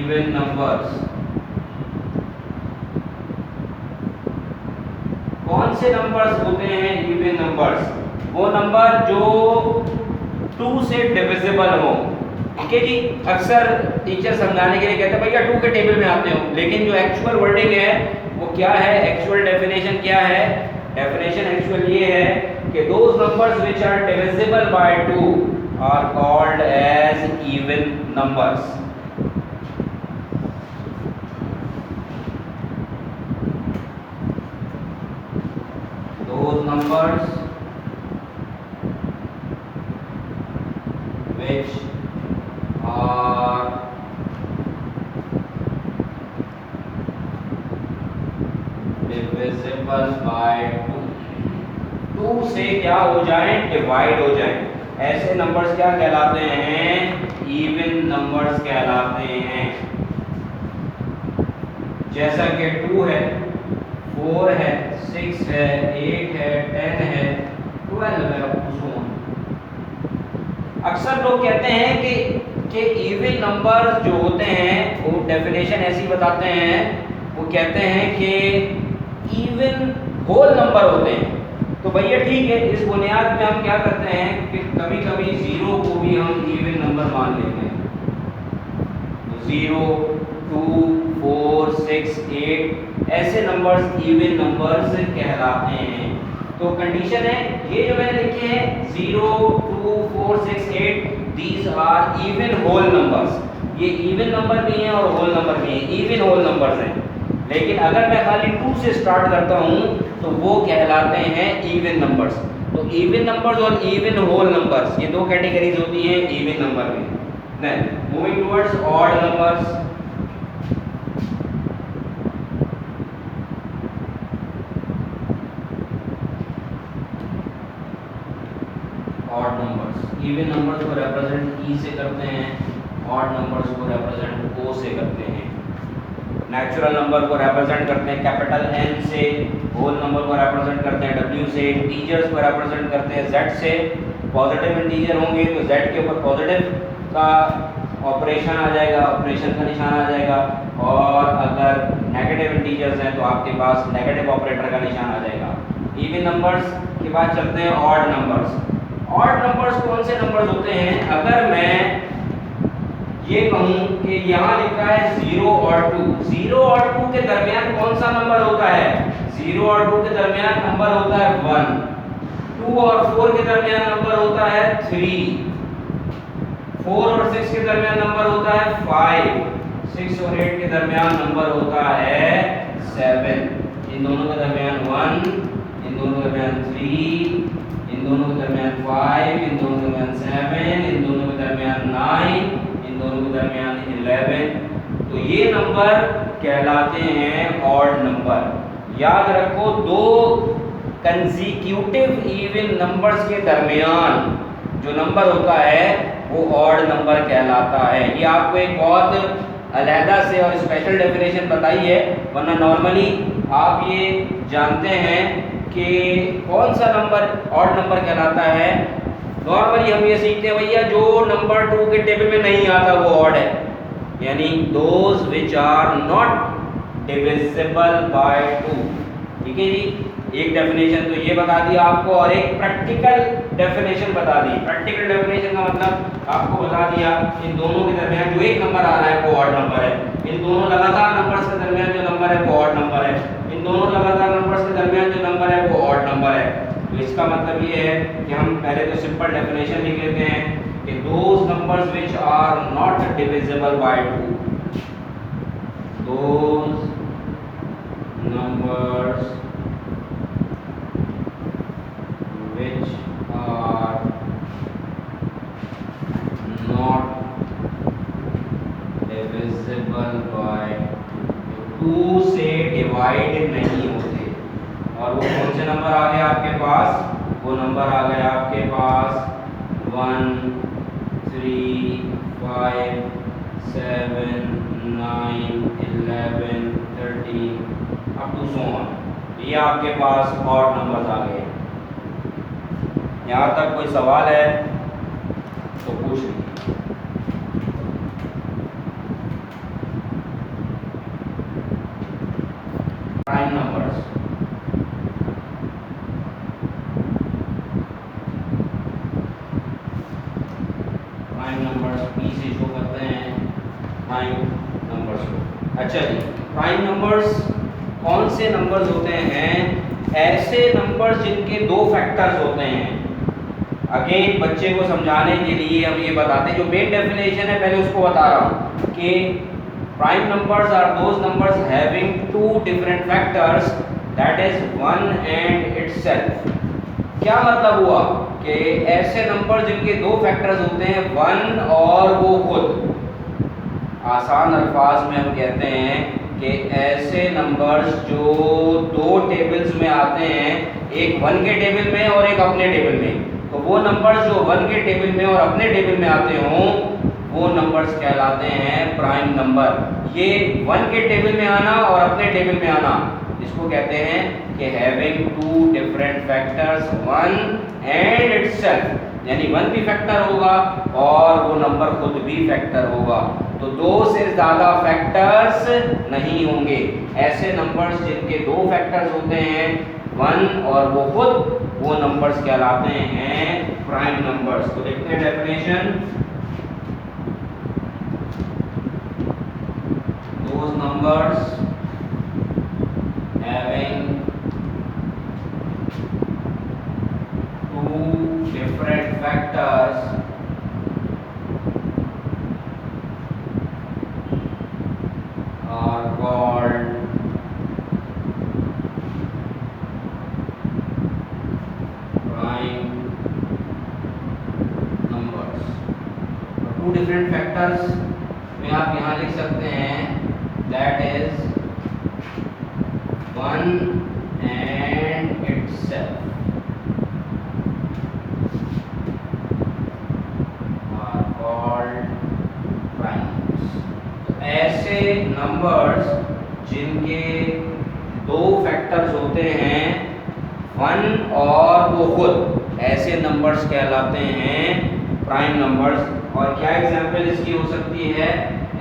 Even numbers. कौन से numbers होते हैं इवन नंबर्स? वो नंबर जो 2 से डिविजिबल हो। ठीक है जी। अक्सर टीचर समझाने के लिए कहते हैं भैया 2 के टेबल में आते हो, लेकिन जो एक्चुअल वर्डिंग है वो क्या है, एक्चुअल डेफिनेशन क्या है? डेफिनेशन एक्चुअल ये है कि those numbers which are divisible by 2 are called as even numbers. Those numbers which are divisible by 2 से क्या हो जाए, डिवाइड हो जाए, ऐसे नंबर्स क्या कहलाते हैं? इवन नंबर्स कहलाते हैं। जैसा कि 2 है, 4 है, 6 है, 8 है, 10 है, 12 है। अक्सर लोग कहते हैं कि इवन नंबर जो होते हैं वो डेफिनेशन ऐसी बताते हैं, वो कहते हैं कि इवन होल नंबर होते हैं। तो भैया ठीक है, इस बुनियाद पे हम क्या करते हैं कि कभी कभी 0 को भी हम इवन नंबर मान लेते हैं। 0, 2, 4, 6, 8 ऐसे नंबर्स इवन नंबर्स कहलाते हैं। तो कंडीशन है ये जो मैंने लिखे हैं 0, 2, 4, 6, 8 these are even whole numbers. ये इवन नंबर भी हैं और होल नंबर भी हैं, इवन होल नंबर्स हैं। लेकिन अगर मैं खाली 2 से स्टार्ट करता हूं तो वो कहलाते हैं इवन नंबर्स। तो इवन नंबर्स और इवन होल नंबर्स ये दो कैटेगरीज होती हैं इवन नंबर में। Then moving towards odd numbers. Odd numbers even numbers को रिप्रेजेंट ई से करते हैं, ऑड नंबर्स को रिप्रेजेंट ओ से करते हैं। नेचुरल नंबर को रिप्रेजेंट करते हैं कैपिटल एन से, होल नंबर को रिप्रेजेंट करते हैं डब्ल्यू से, इंटीजर्स को रिप्रेजेंट करते हैं जेड से। पॉजिटिव इंटीजर होंगे तो जेड के ऊपर पॉजिटिव का ऑपरेशन आ जाएगा, ऑपरेशन का निशान आ जाएगा, और अगर नेगेटिव इंटीजर्स हैं तो आपके पास नेगेटिव ऑपरेटर का निशान आ जाएगा। इवन नंबर्स के बाद चलते हैं ऑड नंबर्स। ऑड नंबर्स कौन से नंबर्स होते हैं? अगर मैं ये कहूं कि यहाँ लिखा है 0 और 2, 0 और 2 के दरमियान कौन सा नंबर होता है? 0 और 2 के दरमियान नंबर होता है 1, 2 और 4 के दरमियान नंबर होता है 3, 4 और 6 के दरमियान नंबर होता है 5, 6 और 8 के दरमियान नंबर होता है 7, इन दोनों के दरमियान 1, इन दोनों के दरमियान 3, इन दोनों के दरमियान 5, इन दोनों के दरमियान 7, इन दोनों के दरमियान 9, इन दोनों के दरमियान 11। तो ये नंबर कहलाते हैं ऑड नंबर। याद रखो, दो कंसेक्यूटिव इवन नंबर्स के दरमियान जो नंबर होता है वो ऑड नंबर कहलाता है। ये आपको एक बहुत अलहदा से और स्पेशल डेफिनेशन बताई है, वरना नॉर्मली आप ये जानते हैं कि कौन सा नंबर ऑड नंबर कहलाता है। नॉर्मली हम ये सीखते हैं भैया जो नंबर 2 के टेबल में नहीं आता वो ऑड है, यानी those which are not divisible by 2। ठीक है जी, एक डेफिनेशन तो ये बता दी आपको, और एक प्रैक्टिकल डेफिनेशन बता दी। प्रैक्टिकल डेफिनेशन का मतलब आपको बता दिया इन दोनों के दरमियान जो एक नंबर आ रहा है वो ऑड नंबर है, इन दोनों लगातार नंबर्स के दरमियान जो नंबर है वो ऑड नंबर है, इन दोनों लगातार नंबर्स के दरमियान जो नंबर है वो ऑड नंबर है। तो इसका मतलब ये है कि हम पहले तो सिंपल डेफिनेशन लिख लेते हैं कि those numbers which are not divisible by 2, those numbers which are not divisible by 2 से डिवाइड नहीं होते। और वो कौन से नंबर आ गए आपके पास? वो नंबर आ गए आपके पास 1, 3, 5, 7, 9, 11, 13 अप टू 100। ये आपके पास ऑड नंबर्स आ गए। यहाँ तक कोई सवाल है तो पूछ लीजिए। प्राइम नंबर्स P से शो करते हैं प्राइम नंबर्स को। अच्छा जी, प्राइम नंबर्स कौन से नंबर्स होते हैं? ऐसे नंबर्स जिनके दो फैक्टर्स होते हैं। अगेन बच्चे को समझाने के लिए हम ये बताते हैं, जो मेन डेफिनेशन है पहले उसको बता रहा हूँ कि prime numbers are those numbers having two different factors that is one and itself. क्या मतलब हुआ कि ऐसे नंबर जिनके दो फैक्टर्स होते हैं वन और वो खुद। आसान अल्फाज में हम कहते हैं कि ऐसे नंबर्स जो दो टेबल्स में आते हैं, एक वन के टेबल में और एक अपने टेबल में, तो वो नंबर्स जो वन के टेबल में और अपने टेबल में आते हों वो नंबर्स कहलाते हैं प्राइम नंबर। ये वन के टेबल में आना और अपने टेबल में आना, इसको कहते हैं कि having two different factors one and itself, यानी वन भी फैक्टर होगा और वो नंबर खुद भी फैक्टर होगा। तो दो से ज़्यादा फैक्टर्स नहीं होंगे। ऐसे नंबर्स जिनके दो फैक्टर्स होते हैं वन और वो खुद, वो नंबर्स कहलाते हैं प्राइम नंबर्स। तो देखते हैं definition. Those numbers having two different factors are called prime numbers। Two different factors में आप यहाँ लिख सकते हैं that is one and itself are called primes। ऐसे नंबर्स जिनके दो फैक्टर्स होते हैं वन और वो खुद, ऐसे नंबर्स कहलाते हैं प्राइम नंबर्स। और क्या एग्जाम्पल इसकी हो सकती है?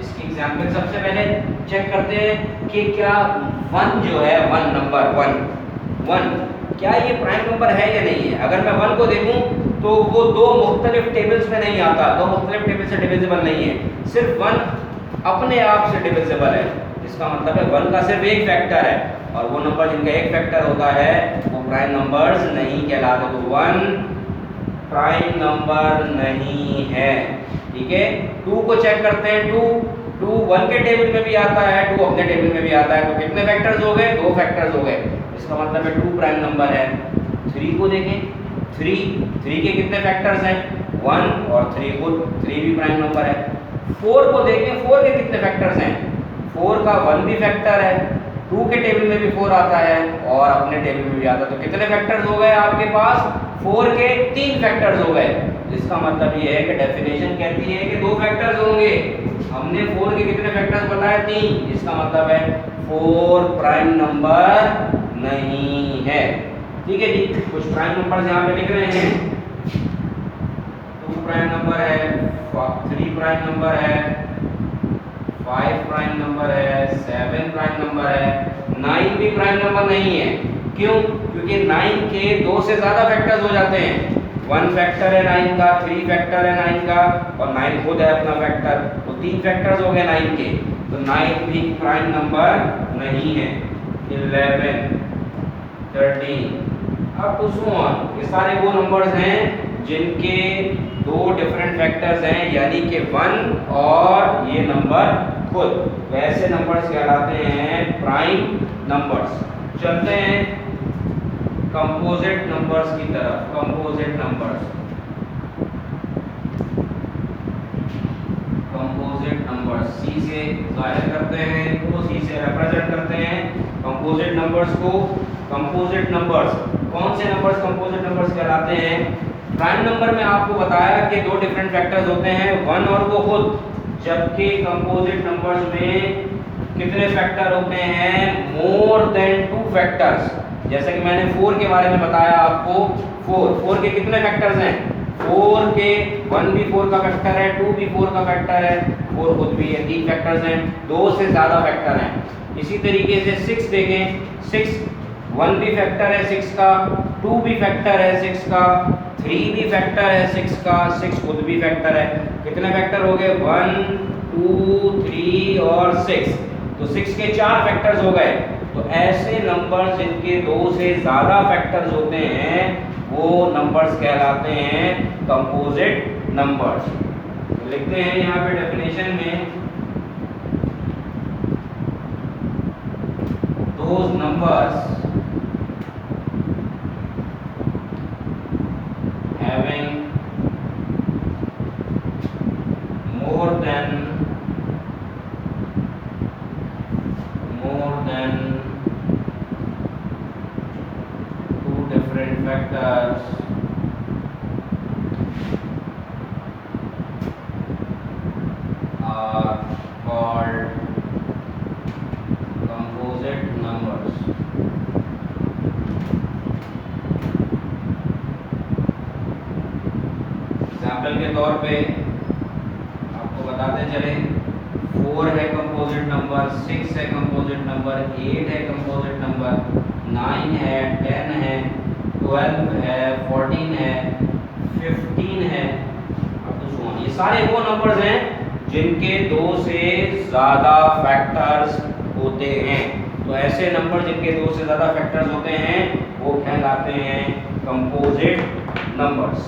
इसकी एग्जाम्पल सबसे पहले चेक करते हैं कि क्या वन जो है, वन नंबर वन क्या ये प्राइम नंबर है या नहीं है। अगर मैं वन को देखूं तो वो दो मुख्तलिफ टेबल्स में नहीं आता, दो मुख्तलिफ टेबल से डिविजिबल नहीं है, सिर्फ वन अपने आप से डिविजिबल है। इसका मतलब है वन का सिर्फ एक फैक्टर है और वो नंबर जिनका एक फैक्टर होता है वो प्राइम नंबर्स नहीं कहलाते। तो वन प्राइम नंबर नहीं है। ठीक है, टू को चेक करते हैं। टू वन के टेबल में भी आता है, टू अपने टेबल में भी आता है, तो कितने फैक्टर्स हो गए? दो फैक्टर्स हो गए। इसका मतलब है टू प्राइम नंबर है। थ्री को देखें, थ्री के कितने फैक्टर्स हैं? वन और थ्री खुद, थ्री भी प्राइम नंबर है। फोर को देखें, फोर के कितने फैक्टर्स हैं? फोर का वन भी फैक्टर है, टू के टेबल में भी फोर आता है और अपने टेबल में भी आता है। तो कितने फैक्टर्स हो गए आपके पास? फोर के तीन फैक्टर्स हो गए। इसका मतलब ये है कि डेफिनेशन कहती है कि दो फैक्टर्स होंगे। हमने फोर के कितने फैक्टर्स बताए? तीन। इसका मतलब है फोर प्राइम नंबर नहीं है। ठीक है जी, कुछ प्राइम नंबर्स यहाँ पे लिख रहे हैं। टू प्राइम नंबर है, थ्री प्राइम नंबर है, 5 प्राइम नंबर है, 7 प्राइम नंबर है, 9 भी प्राइम नंबर नहीं है। क्यों? क्योंकि 9 के दो से ज्यादा फैक्टर्स हो जाते हैं। 1 फैक्टर है 9 का, 3 फैक्टर है 9 का और 9 खुद है अपना फैक्टर, तो 3 फैक्टर्स हो गए 9 के, तो 9 भी प्राइम नंबर नहीं है। 11, 13 अब टू सो ऑन, ये सारे वो नंबर्स हैं जिनके दो डिफरेंट फैक्टर्स हैं, यानी कि 1 और ये नंबर खुद, वैसे नंबर्स कहलाते हैं प्राइम नंबर्स। चलते हैं कंपोजिट नंबर्स की तरफ। कंपोजिट नंबर्स, कंपोजिट नंबर्स सी से जाहिर करते हैं, तो सी से रिप्रेजेंट करते हैं कंपोजिट नंबर्स को। कंपोजिट नंबर्स, कौन से नंबर्स कंपोजिट नंबर्स कहलाते हैं? प्राइम नंबर में आपको बताया कि दो डिफरेंट फैक्टर्स होते हैं, 1 और वो खुद, जबकि कंपोजिट नंबर्स में कितने फैक्टर होते हैं? More than 2 factors. जैसे कि मैंने 4 के बारे में बताया आपको, 4 के कितने फैक्टर्स हैं? 4 के 1 भी 4 का फैक्टर है, 2 भी 4 का फैक्टर है, 4 खुद भी है, 3 फैक्टर्स हैं, 2 से ज़्यादा फैक्टर हैं। इसी तरीके से 6 देखें, 6 1 भी फैक्टर है 6 का, 2 भी फैक्टर है 6 का, 3 भी फैक्टर है 6 का, 6 खुद भी फैक्टर है। कितने फैक्टर हो गए? 1 2 3 और 6। तो 6 के 4 फैक्टर्स हो गए। तो ऐसे नंबर्स जिनके 2 से ज़्यादा फैक्टर्स होते हैं वो नंबर्स कहलाते हैं कंपोजिट नंबर्स। तो लिखते हैं यहाँ पे डेफिनेशन में, those numbers having more than 2 different factors are called composite numbers। Example के तौर पे आपको बताते चले, 4 है कंपोजिट नंबर, 6 है कंपोजिट नंबर, 8 है कंपोजिट नंबर, 9 है, 10 है, 12 है, 14 है, 15 है, अब तो सुनो, ये सारे वो नंबर्स हैं जिनके 2 से ज़्यादा फैक्टर्स होते हैं। तो ऐसे नंबर जिनके 2 से ज़्यादा फैक्टर्स होते हैं वो कहलाते हैं कंपोजिट नंबर्स।